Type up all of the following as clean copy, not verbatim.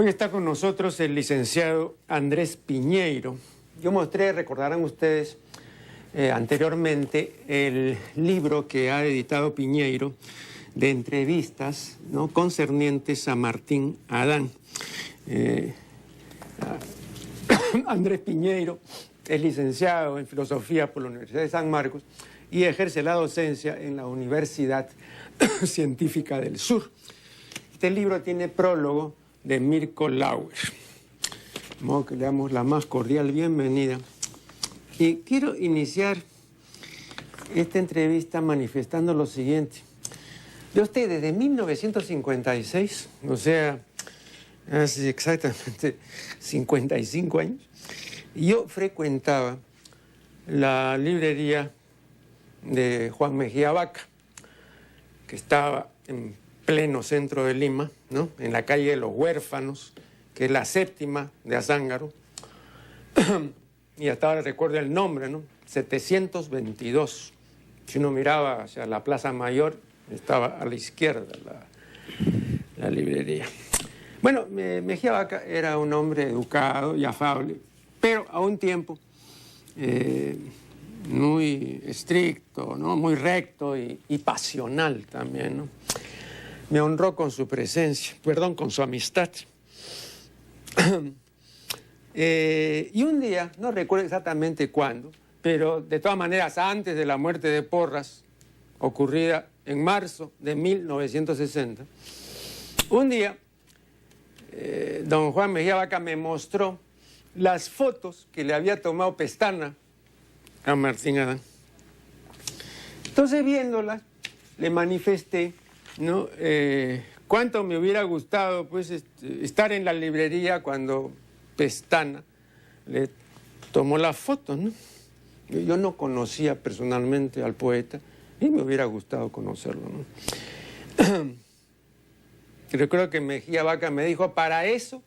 Hoy está con nosotros el licenciado Andrés Piñeiro. Yo mostré, recordarán ustedes, anteriormente el libro que ha editado Piñeiro de entrevistas, ¿no?, concernientes a Martín Adán. Andrés Piñeiro es licenciado en Filosofía por la Universidad de San Marcos y ejerce la docencia en la Universidad Científica del Sur. Este libro tiene prólogo de Mirko Lauer. De modo que le damos la más cordial bienvenida. Y quiero iniciar esta entrevista manifestando lo siguiente. Yo usted desde 1956, o sea, hace exactamente 55 años, yo frecuentaba la librería de Juan Mejía Vaca, que estaba en pleno centro de Lima, ¿no?, en la calle de los Huérfanos, que es la séptima de Azángaro, y hasta ahora recuerdo el nombre, ¿no?, 722. Si uno miraba hacia la Plaza Mayor, estaba a la izquierda la librería. Bueno, Mejía Vaca era un hombre educado y afable, pero a un tiempo muy estricto, ¿no?, muy recto y pasional también, ¿no? Me honró con su presencia, con su amistad. Y un día, no recuerdo exactamente cuándo, pero de todas maneras antes de la muerte de Porras, ocurrida en marzo de 1960, un día don Juan Mejía Vaca me mostró las fotos que le había tomado Pestana a Martín Adán. Entonces, viéndolas, le manifesté, ¿no?, cuánto me hubiera gustado, pues, estar en la librería cuando Pestana le tomó las fotos, ¿no? Yo no conocía personalmente al poeta y me hubiera gustado conocerlo, ¿no? Recuerdo que Mejía Vaca me dijo: para eso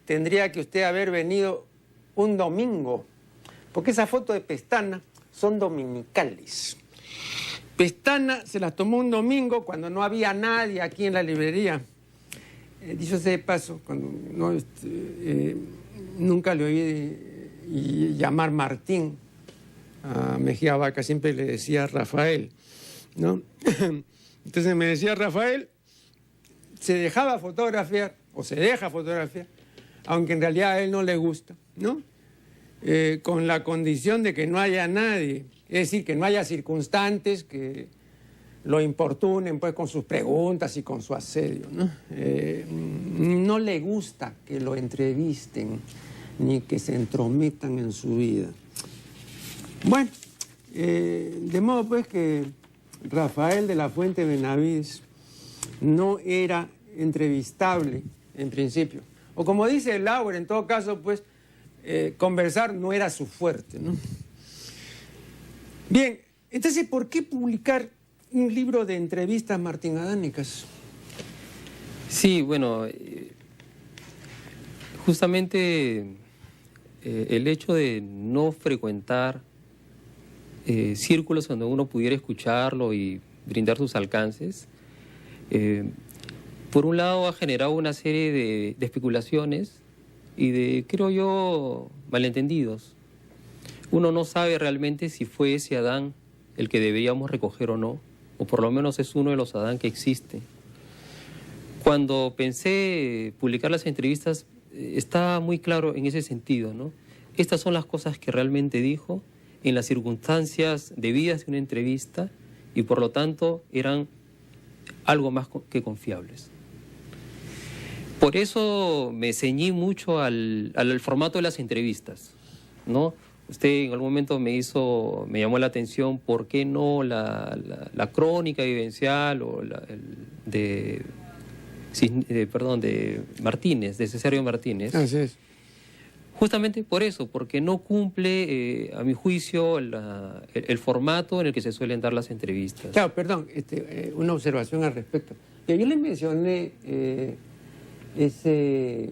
tendría que usted haber venido un domingo, porque esas fotos de Pestana son dominicales. Pestana se las tomó un domingo cuando no había nadie aquí en la librería. Dicho sea de paso, cuando no, nunca le oí llamar Martín a Mejía Vaca, siempre le decía Rafael, ¿no? Entonces me decía Rafael, se dejaba fotografiar, o se deja fotografiar, aunque en realidad a él no le gusta, ¿no? Con la condición de que no haya nadie. Es decir, que no haya circunstantes que lo importunen, pues, con sus preguntas y con su asedio, ¿no? No le gusta que lo entrevisten ni que se entrometan en su vida. Bueno, de modo pues que Rafael de la Fuente Benavides no era entrevistable en principio. O como dice Lauer, en todo caso, pues, conversar no era su fuerte, ¿no? Bien, entonces, ¿por qué publicar un libro de entrevistas martinadánicas? Sí, bueno, justamente el hecho de no frecuentar círculos donde uno pudiera escucharlo y brindar sus alcances, por un lado ha generado una serie de especulaciones y de, creo yo, malentendidos. Uno no sabe realmente si fue ese Adán el que deberíamos recoger o no, o por lo menos es uno de los Adán que existe. Cuando pensé publicar las entrevistas, estaba muy claro en ese sentido, ¿no? Estas son las cosas que realmente dijo en las circunstancias debidas de una entrevista y por lo tanto eran algo más que confiables. Por eso me ceñí mucho al formato de las entrevistas, ¿no? Usted en algún momento me llamó la atención por qué no la crónica vivencial o de Martínez, de Cesario Martínez. Así es. Justamente por eso, porque no cumple, a mi juicio, el formato en el que se suelen dar las entrevistas. Claro, perdón, una observación al respecto. Yo le mencioné ese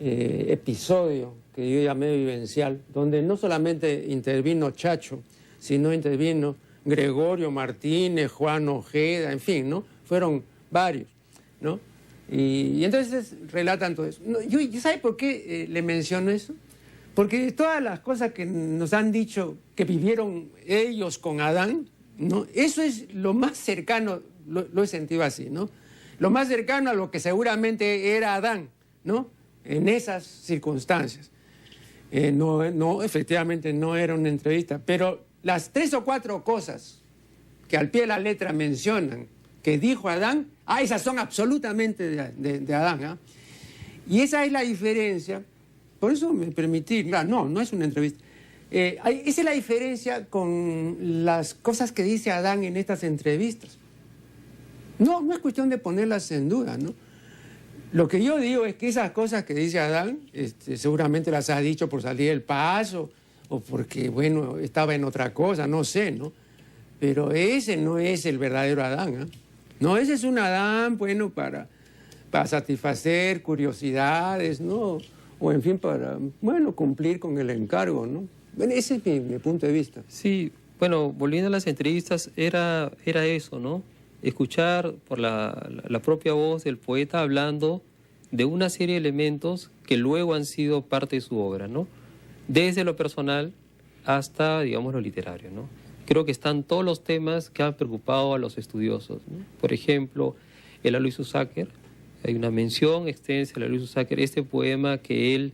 episodio que yo llamé vivencial, donde no solamente intervino Chacho, sino intervino Gregorio Martínez, Juan Ojeda, en fin, ¿no? Fueron varios, ¿no? Y entonces relatan todo eso. No, ¿sabe por qué le menciono eso? Porque todas las cosas que nos han dicho que vivieron ellos con Adán, ¿no? Eso es lo más cercano, lo he sentido así, ¿no? Lo más cercano a lo que seguramente era Adán, ¿no? En esas circunstancias. No, efectivamente no era una entrevista, pero las 3 o 4 cosas que al pie de la letra mencionan que dijo Adán, esas son absolutamente de Adán, ¿ah? Y esa es la diferencia, por eso me permití, claro, no es una entrevista. Esa es la diferencia con las cosas que dice Adán en estas entrevistas. No es cuestión de ponerlas en duda, ¿no? Lo que yo digo es que esas cosas que dice Adán, seguramente las ha dicho por salir del paso o porque, bueno, estaba en otra cosa, no sé, ¿no? Pero ese no es el verdadero Adán, ¿eh? No, ese es un Adán, bueno, para satisfacer curiosidades, ¿no? O, en fin, para, bueno, cumplir con el encargo, ¿no? Bueno, ese es mi punto de vista. Sí, bueno, volviendo a las entrevistas, era eso, ¿no? Escuchar por la propia voz del poeta hablando de una serie de elementos que luego han sido parte de su obra, ¿no? Desde lo personal hasta, digamos, lo literario, ¿no? Creo que están todos los temas que han preocupado a los estudiosos, ¿no? Por ejemplo, el Alois Usáquer, hay una mención extensa del Alois Usáquer, este poema que él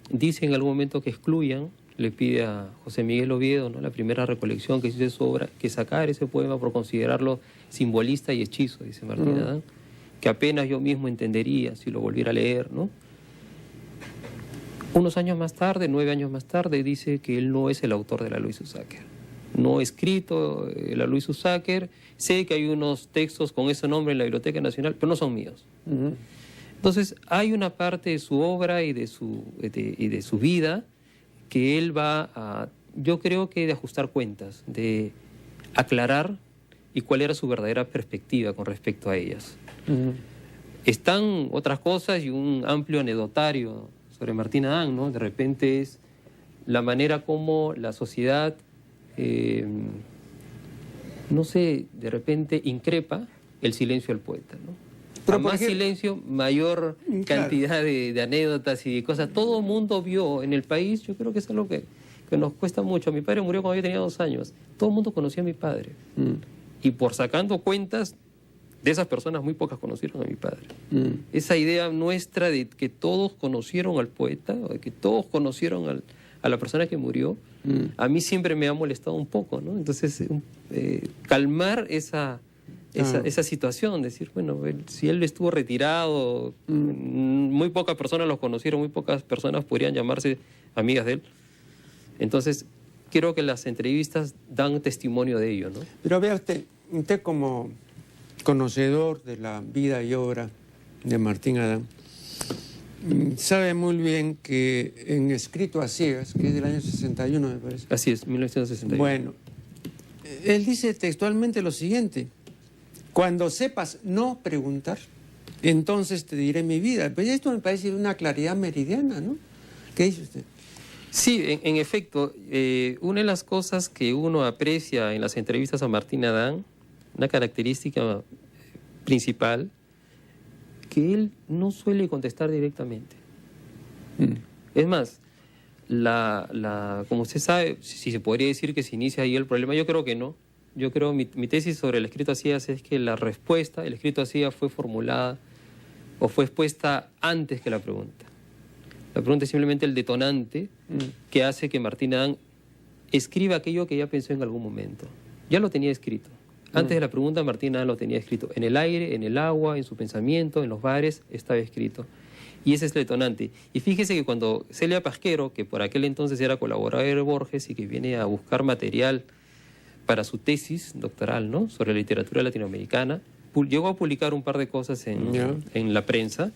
dice en algún momento que excluyan, le pide a José Miguel Oviedo, ¿no? La primera recolección que hizo de su obra, que sacar ese poema por considerarlo simbolista y hechizo, dice Martín Adán, que apenas yo mismo entendería si lo volviera a leer, ¿no? Unos años más tarde, 9 años más tarde, dice que él no es el autor del Alois Usáquer. No he escrito el Alois Usáquer, sé que hay unos textos con ese nombre en la Biblioteca Nacional, pero no son míos. Entonces, hay una parte de su obra y de su vida que él va a, yo creo que de ajustar cuentas, de aclarar y cuál era su verdadera perspectiva con respecto a ellas. Están otras cosas y un amplio anecdotario sobre Martín Adán, ¿no? De repente es la manera como la sociedad, no sé, de repente increpa el silencio del poeta, ¿no? Pero más silencio, mayor cantidad de anécdotas y de cosas. Todo el mundo vio en el país, yo creo que es algo que nos cuesta mucho. Mi padre murió cuando yo tenía 2 años. Todo el mundo conocía a mi padre. Y por sacando cuentas, de esas personas muy pocas conocieron a mi padre. Esa idea nuestra de que todos conocieron al poeta, o de que todos conocieron a la persona que murió, a mí siempre me ha molestado un poco, ¿no? Entonces, calmar esa situación, decir, bueno, si él estuvo retirado, muy pocas personas lo conocieron, muy pocas personas podrían llamarse amigas de él. Entonces, creo que las entrevistas dan testimonio de ello, ¿no? Pero vea usted como conocedor de la vida y obra de Martín Adán, sabe muy bien que en Escrito a Ciegas, que es del año 61, me parece. Así es, 1961. Bueno, él dice textualmente lo siguiente: cuando sepas no preguntar, entonces te diré mi vida. Pues esto me parece de una claridad meridiana, ¿no? ¿Qué dice usted? Sí, en efecto, una de las cosas que uno aprecia en las entrevistas a Martín Adán, una característica principal, que él no suele contestar directamente. Es más, como usted sabe, si se podría decir que se inicia ahí el problema, yo creo que no. Yo creo, mi tesis sobre el escrito a ciegas es que la respuesta, el escrito a ciegas fue formulada o fue expuesta antes que la pregunta. La pregunta es simplemente el detonante que hace que Martín Adán escriba aquello que ya pensó en algún momento. Ya lo tenía escrito. Antes de la pregunta, Martín Adán lo tenía escrito. En el aire, en el agua, en su pensamiento, en los bares, estaba escrito. Y ese es el detonante. Y fíjese que cuando Celia Pasquero, que por aquel entonces era colaboradora de Borges y que viene a buscar material para su tesis doctoral, ¿no?, sobre literatura latinoamericana, llegó a publicar un par de cosas en la prensa.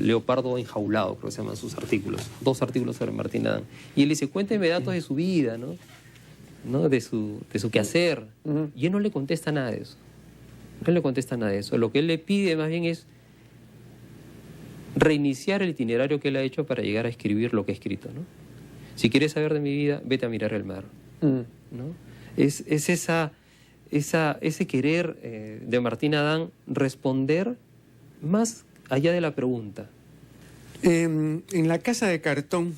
Leopardo enjaulado, creo que se llaman sus artículos, 2 artículos sobre Martín Adán. Y él dice, cuénteme datos de su vida, ¿no? De su quehacer. Y él no le contesta nada de eso. No le contesta nada de eso. Lo que él le pide más bien es reiniciar el itinerario que él ha hecho para llegar a escribir lo que ha escrito, ¿no? Si quieres saber de mi vida, vete a mirar el mar, ¿no? Es ese querer de Martín Adán responder más allá de la pregunta. En La casa de cartón,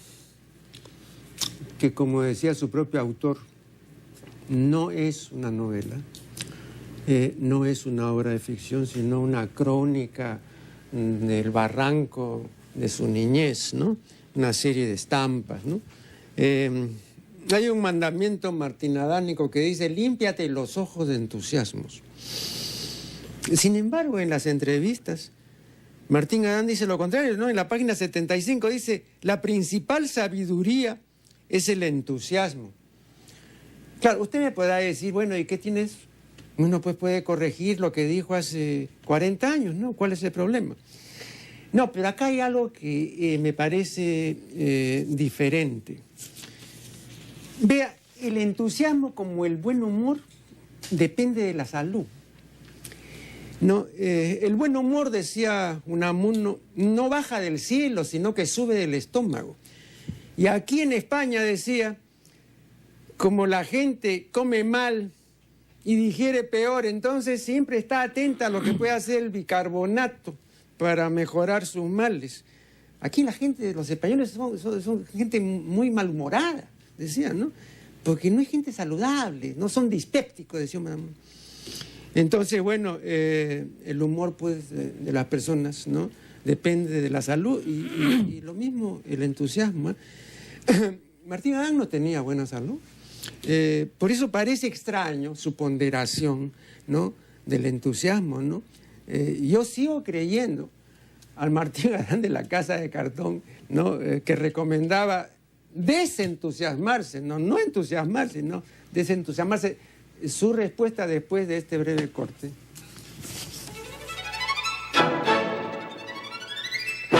que como decía su propio autor, no es una novela, no es una obra de ficción, sino una crónica del barranco de su niñez, ¿no? Una serie de estampas, ¿no? Hay un mandamiento martinadánico que dice: límpiate los ojos de entusiasmos. Sin embargo, en las entrevistas, Martín Adán dice lo contrario, ¿no? En la página 75 dice: la principal sabiduría es el entusiasmo. Claro, usted me podrá decir, bueno, ¿y qué tienes? Uno pues puede corregir lo que dijo hace 40 años, ¿no? ¿Cuál es el problema? No, pero acá hay algo que me parece diferente. Vea, el entusiasmo como el buen humor depende de la salud. No, el buen humor, decía Unamuno, no baja del cielo, sino que sube del estómago. Y aquí en España decía, como la gente come mal y digiere peor, entonces siempre está atenta a lo que puede hacer el bicarbonato para mejorar sus males. Aquí la gente, los españoles son gente muy malhumorada, decían, ¿no? Porque no es gente saludable, no son dispépticos, decía Unamuno. Entonces, bueno, el humor pues, de las personas, ¿no? Depende de la salud y lo mismo el entusiasmo. Martín Adán no tenía buena salud. Por eso parece extraño su ponderación, ¿no? Del entusiasmo, ¿no? Yo sigo creyendo al Martín Adán de La casa de cartón, ¿no? Que recomendaba desentusiasmarse, no entusiasmarse, no desentusiasmarse. Su respuesta después de este breve corte.